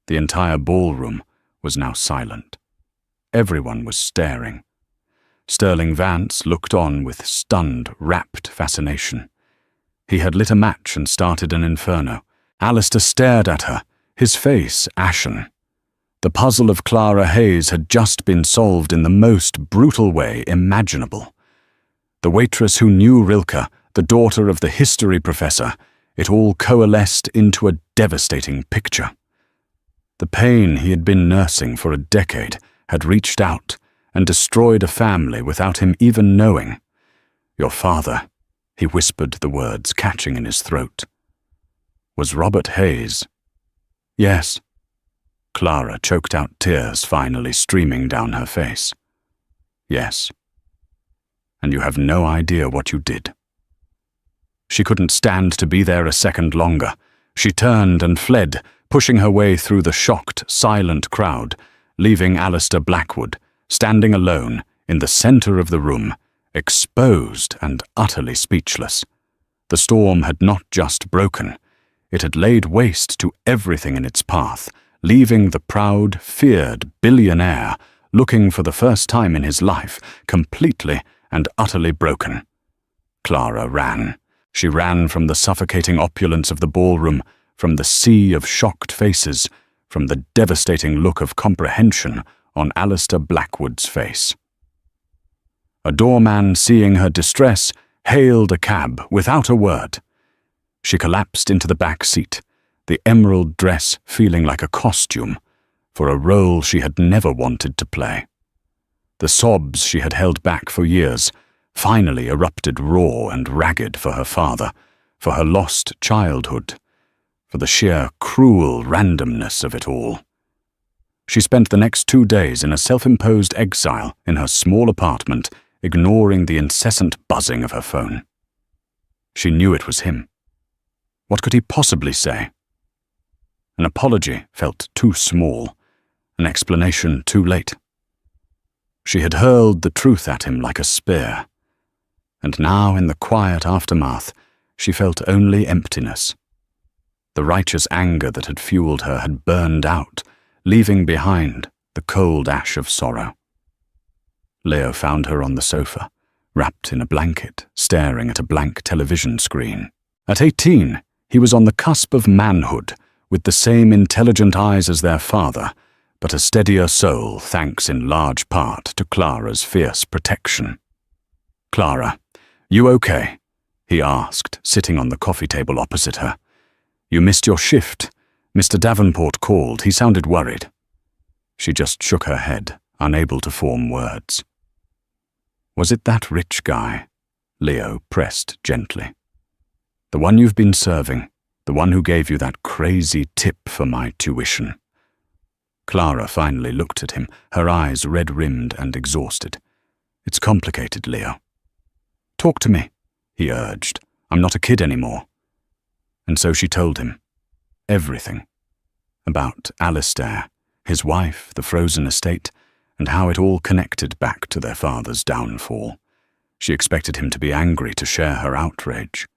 The entire ballroom was now silent. Everyone was staring. Sterling Vance looked on with stunned, rapt fascination. He had lit a match and started an inferno. Alistair stared at her, his face ashen. The puzzle of Clara Hayes had just been solved in the most brutal way imaginable. The waitress who knew Rilke, the daughter of the history professor, it all coalesced into a devastating picture. The pain he had been nursing for a decade had reached out and destroyed a family without him even knowing. "Your father," he whispered, the words catching in his throat. "Was Robert Hayes?" "Yes." Clara choked out, tears finally streaming down her face. "Yes. And you have no idea what you did." She couldn't stand to be there a second longer. She turned and fled, pushing her way through the shocked, silent crowd, leaving Alistair Blackwood, standing alone in the center of the room, exposed and utterly speechless. The storm had not just broken. It had laid waste to everything in its path, leaving the proud, feared billionaire looking for the first time in his life completely and utterly broken. Clara ran. She ran from the suffocating opulence of the ballroom, from the sea of shocked faces, from the devastating look of comprehension on Alistair Blackwood's face. A doorman, seeing her distress, hailed a cab without a word. She collapsed into the back seat, the emerald dress feeling like a costume for a role she had never wanted to play. The sobs she had held back for years finally erupted raw and ragged for her father, for her lost childhood, for the sheer cruel randomness of it all. She spent the next 2 days in a self-imposed exile in her small apartment, ignoring the incessant buzzing of her phone. She knew it was him. What could he possibly say? An apology felt too small, an explanation too late. She had hurled the truth at him like a spear, and now in the quiet aftermath she felt only emptiness. The righteous anger that had fueled her had burned out, leaving behind the cold ash of sorrow. Leo found her on the sofa, wrapped in a blanket, staring at a blank television screen. At 18, he was on the cusp of manhood, with the same intelligent eyes as their father, but a steadier soul thanks in large part to Clara's fierce protection. "Clara, you okay?" he asked, sitting on the coffee table opposite her. "You missed your shift. Mr. Davenport called. He sounded worried." She just shook her head, unable to form words. "Was it that rich guy?" Leo pressed gently. "The one you've been serving, the one who gave you that crazy tip for my tuition?" Clara finally looked at him, her eyes red-rimmed and exhausted. "It's complicated, Leo." "Talk to me," he urged. "I'm not a kid anymore." And so she told him everything about Alistair, his wife, the frozen estate, and how it all connected back to their father's downfall. She expected him to be angry to share her outrage,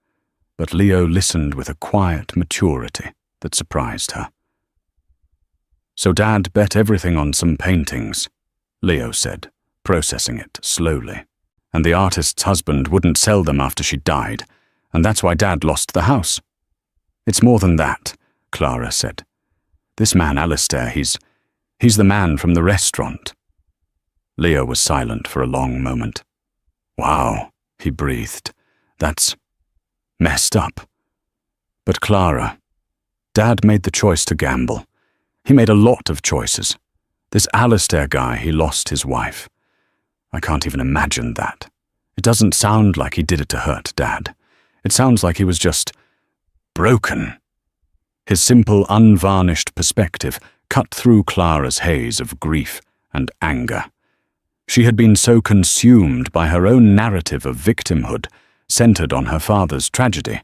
but Leo listened with a quiet maturity that surprised her. "So Dad bet everything on some paintings," Leo said, processing it slowly. "And the artist's husband wouldn't sell them after she died, and that's why Dad lost the house." "It's more than that," Clara said. "This man, Alistair, he's the man from the restaurant." Leo was silent for a long moment. "Wow," he breathed. "That's messed up." "But Clara, Dad made the choice to gamble. He made a lot of choices. This Alistair guy, he lost his wife. I can't even imagine that. It doesn't sound like he did it to hurt Dad. It sounds like he was just broken." His simple, unvarnished perspective cut through Clara's haze of grief and anger. She had been so consumed by her own narrative of victimhood, centered on her father's tragedy,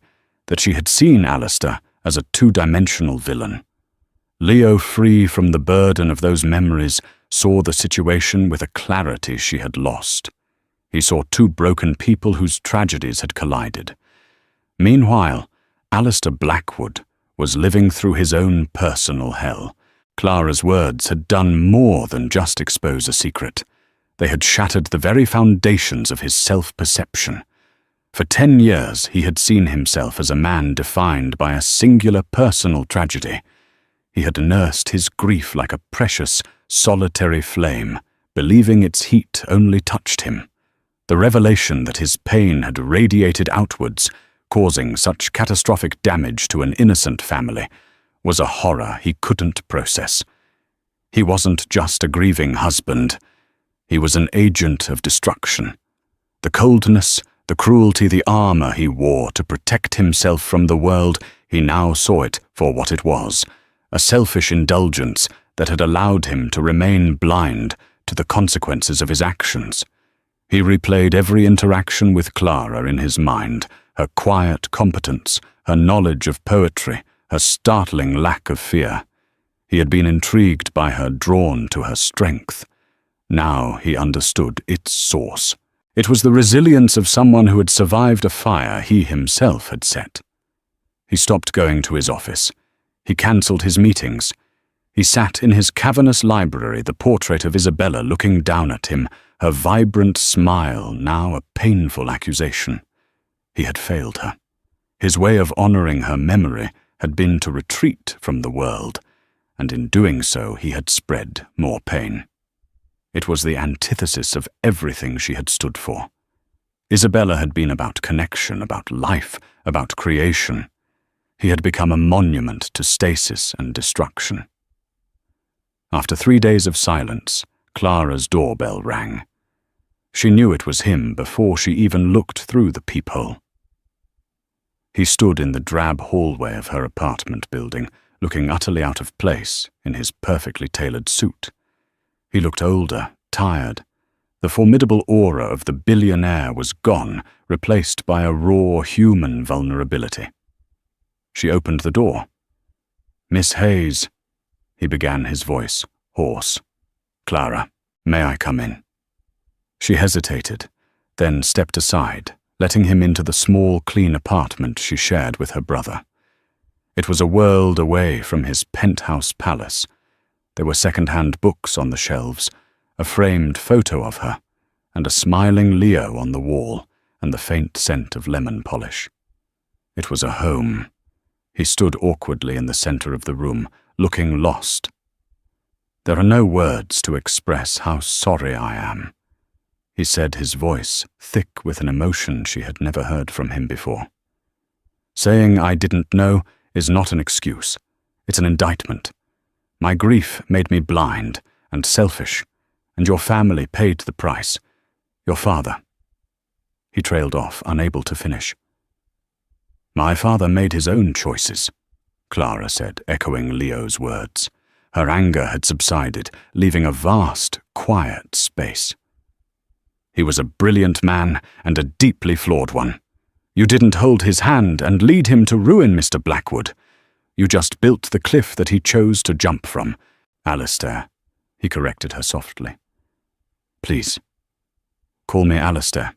that she had seen Alistair as a two-dimensional villain. Leo, free from the burden of those memories, saw the situation with a clarity she had lost. He saw two broken people whose tragedies had collided. Meanwhile, Alistair Blackwood was living through his own personal hell. Clara's words had done more than just expose a secret. They had shattered the very foundations of his self-perception. For 10 years, he had seen himself as a man defined by a singular personal tragedy. He had nursed his grief like a precious, solitary flame, believing its heat only touched him. The revelation that his pain had radiated outwards, causing such catastrophic damage to an innocent family, was a horror he couldn't process. He wasn't just a grieving husband. He was an agent of destruction. The coldness, the cruelty, the armor he wore to protect himself from the world, he now saw it for what it was, a selfish indulgence that had allowed him to remain blind to the consequences of his actions. He replayed every interaction with Clara in his mind, her quiet competence, her knowledge of poetry, her startling lack of fear. He had been intrigued by her, drawn to her strength. Now he understood its source. It was the resilience of someone who had survived a fire he himself had set. He stopped going to his office. He cancelled his meetings. He sat in his cavernous library, the portrait of Isabella looking down at him, her vibrant smile now a painful accusation. He had failed her. His way of honoring her memory had been to retreat from the world, and in doing so he had spread more pain. It was the antithesis of everything she had stood for. Isabella had been about connection, about life, about creation. He had become a monument to stasis and destruction. After 3 days of silence, Clara's doorbell rang. She knew it was him before she even looked through the peephole. He stood in the drab hallway of her apartment building, looking utterly out of place in his perfectly tailored suit. He looked older, tired. The formidable aura of the billionaire was gone, replaced by a raw human vulnerability. She opened the door. "Miss Hayes," he began, his voice hoarse. "Clara, may I come in?" She hesitated, then stepped aside, letting him into the small, clean apartment she shared with her brother. It was a world away from his penthouse palace. There were second-hand books on the shelves, a framed photo of her, and a smiling Leo on the wall, and the faint scent of lemon polish. It was a home. He stood awkwardly in the center of the room, looking lost. "There are no words to express how sorry I am," he said, his voice thick with an emotion she had never heard from him before. "Saying I didn't know is not an excuse. It's an indictment. My grief made me blind and selfish, and your family paid the price. Your father." He trailed off, unable to finish. "My father made his own choices," Clara said, echoing Leo's words. Her anger had subsided, leaving a vast, quiet space. "He was a brilliant man and a deeply flawed one. You didn't hold his hand and lead him to ruin, Mr. Blackwood. You just built the cliff that he chose to jump from. Alistair," he corrected her softly. "Please, call me Alistair."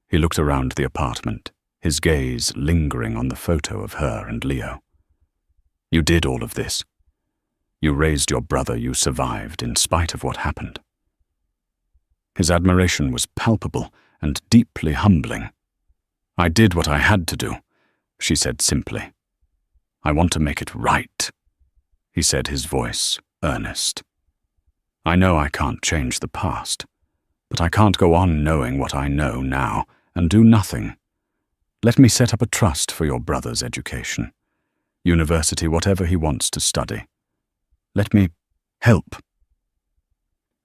He looked around the apartment, his gaze lingering on the photo of her and Leo. "You did all of this. You raised your brother, you survived in spite of what happened." His admiration was palpable and deeply humbling. "I did what I had to do," she said simply. "I want to make it right," he said, his voice earnest. "I know I can't change the past, but I can't go on knowing what I know now and do nothing. Let me set up a trust for your brother's education. University, whatever he wants to study. Let me help."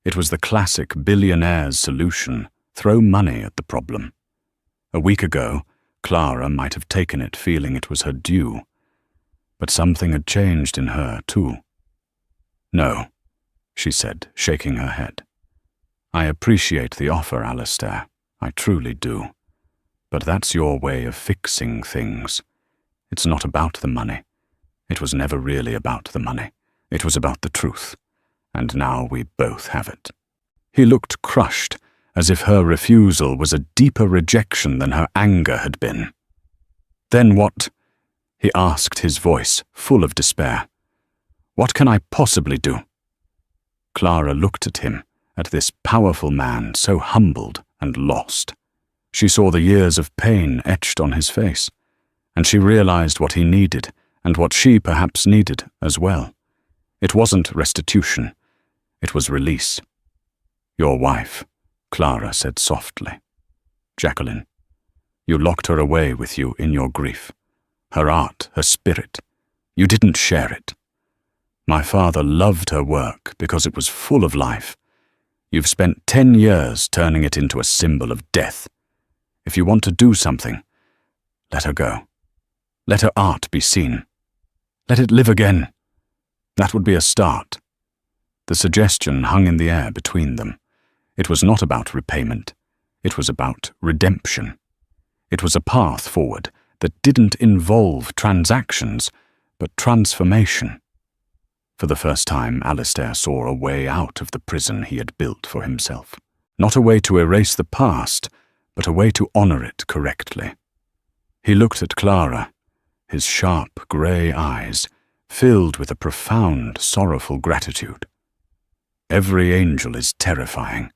It was the classic billionaire's solution: throw money at the problem. A week ago, Clara might have taken it feeling it was her due, but something had changed in her, too. "No," she said, shaking her head. "I appreciate the offer, Alistair. I truly do. But that's your way of fixing things. It's not about the money. It was never really about the money. It was about the truth. And now we both have it." He looked crushed, as if her refusal was a deeper rejection than her anger had been. "Then what?" he asked, his voice full of despair. "What can I possibly do?" Clara looked at him, at this powerful man so humbled and lost. She saw the years of pain etched on his face, and she realized what he needed and what she perhaps needed as well. It wasn't restitution. It was release. "Your wife," Clara said softly. "Jacqueline. You locked her away with you in your grief. Her art, her spirit. You didn't share it. My father loved her work because it was full of life. You've spent 10 years turning it into a symbol of death. If you want to do something, let her go. Let her art be seen. Let it live again. That would be a start." The suggestion hung in the air between them. It was not about repayment. It was about redemption. It was a path forward that didn't involve transactions, but transformation. For the first time, Alistair saw a way out of the prison he had built for himself. Not a way to erase the past, but a way to honor it correctly. He looked at Clara, his sharp grey eyes filled with a profound, sorrowful gratitude. "Every angel is terrifying,"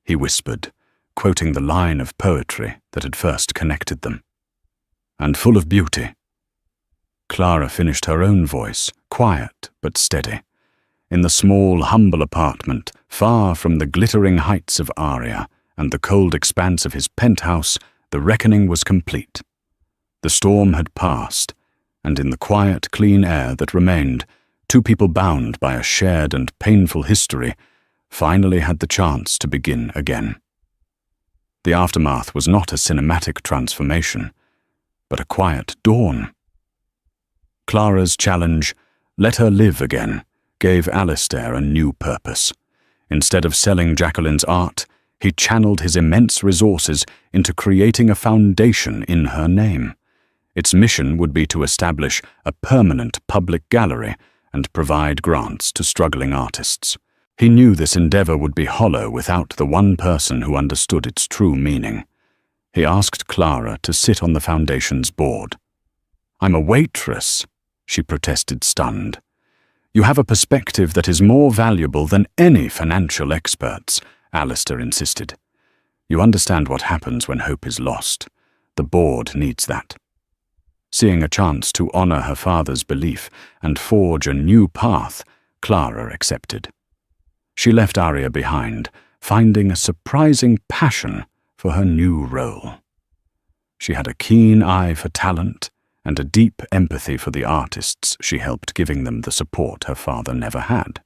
he whispered, quoting the line of poetry that had first connected them. "And full of beauty." Clara finished her own voice, quiet but steady. In the small, humble apartment, far from the glittering heights of Aria and the cold expanse of his penthouse, the reckoning was complete. The storm had passed, and in the quiet, clean air that remained, two people bound by a shared and painful history finally had the chance to begin again. The aftermath was not a cinematic transformation, but a quiet dawn. Clara's challenge, "Let her live again," gave Alistair a new purpose. Instead of selling Jacqueline's art, he channeled his immense resources into creating a foundation in her name. Its mission would be to establish a permanent public gallery and provide grants to struggling artists. He knew this endeavor would be hollow without the one person who understood its true meaning. He asked Clara to sit on the foundation's board. "I'm a waitress," she protested, stunned. "You have a perspective that is more valuable than any financial expert's," Alistair insisted. "You understand what happens when hope is lost. The board needs that." Seeing a chance to honor her father's belief and forge a new path, Clara accepted. She left Aria behind, finding a surprising passion for her new role. She had a keen eye for talent and a deep empathy for the artists she helped, giving them the support her father never had.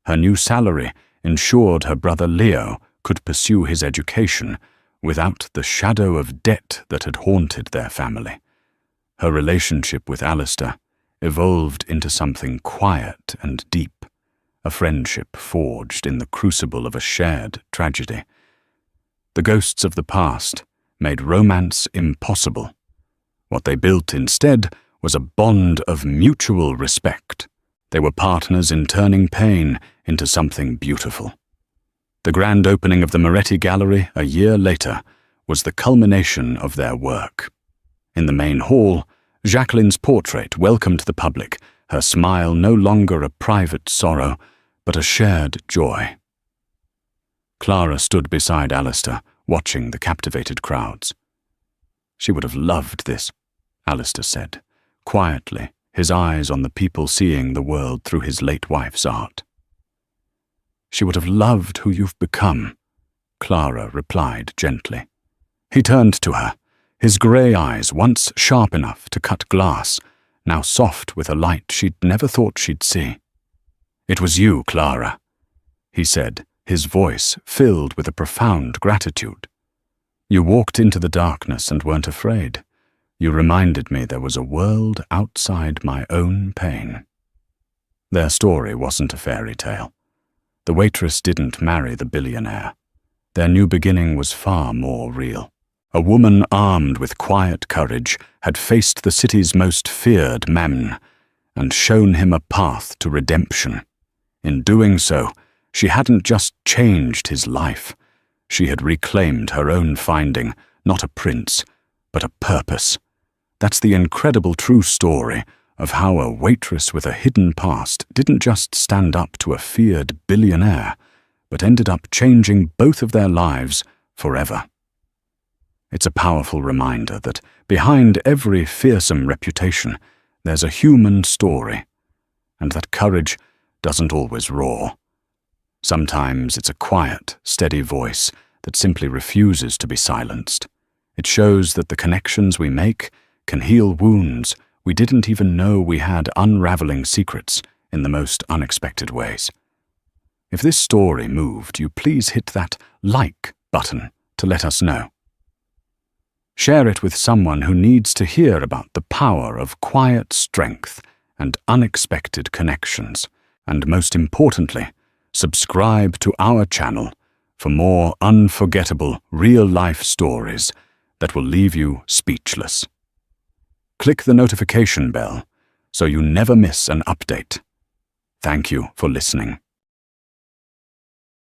Her new salary ensured her brother Leo could pursue his education without the shadow of debt that had haunted their family. Her relationship with Alistair evolved into something quiet and deep, a friendship forged in the crucible of a shared tragedy. The ghosts of the past made romance impossible. What they built instead was a bond of mutual respect. They were partners in turning pain into something beautiful. The grand opening of the Moretti Gallery a year later was the culmination of their work. In the main hall, Jacqueline's portrait welcomed the public, her smile no longer a private sorrow, but a shared joy. Clara stood beside Alistair, watching the captivated crowds. "She would have loved this," Alistair said, quietly, his eyes on the people seeing the world through his late wife's art. "She would have loved who you've become," Clara replied gently. He turned to her, his grey eyes, once sharp enough to cut glass, now soft with a light she'd never thought she'd see. "It was you, Clara," he said, his voice filled with a profound gratitude. "You walked into the darkness and weren't afraid. You reminded me there was a world outside my own pain." Their story wasn't a fairy tale. The waitress didn't marry the billionaire. Their new beginning was far more real. A woman armed with quiet courage had faced the city's most feared man and shown him a path to redemption. In doing so, she hadn't just changed his life. She had reclaimed her own finding, not a prince, but a purpose. That's the incredible true story of how a waitress with a hidden past didn't just stand up to a feared billionaire, but ended up changing both of their lives forever. It's a powerful reminder that behind every fearsome reputation, there's a human story, and that courage doesn't always roar. Sometimes it's a quiet, steady voice that simply refuses to be silenced. It shows that the connections we make can heal wounds we didn't even know we had, unraveling secrets in the most unexpected ways. If this story moved you, please hit that like button to let us know. Share it with someone who needs to hear about the power of quiet strength and unexpected connections. And most importantly, subscribe to our channel for more unforgettable real-life stories that will leave you speechless. Click the notification bell so you never miss an update. Thank you for listening.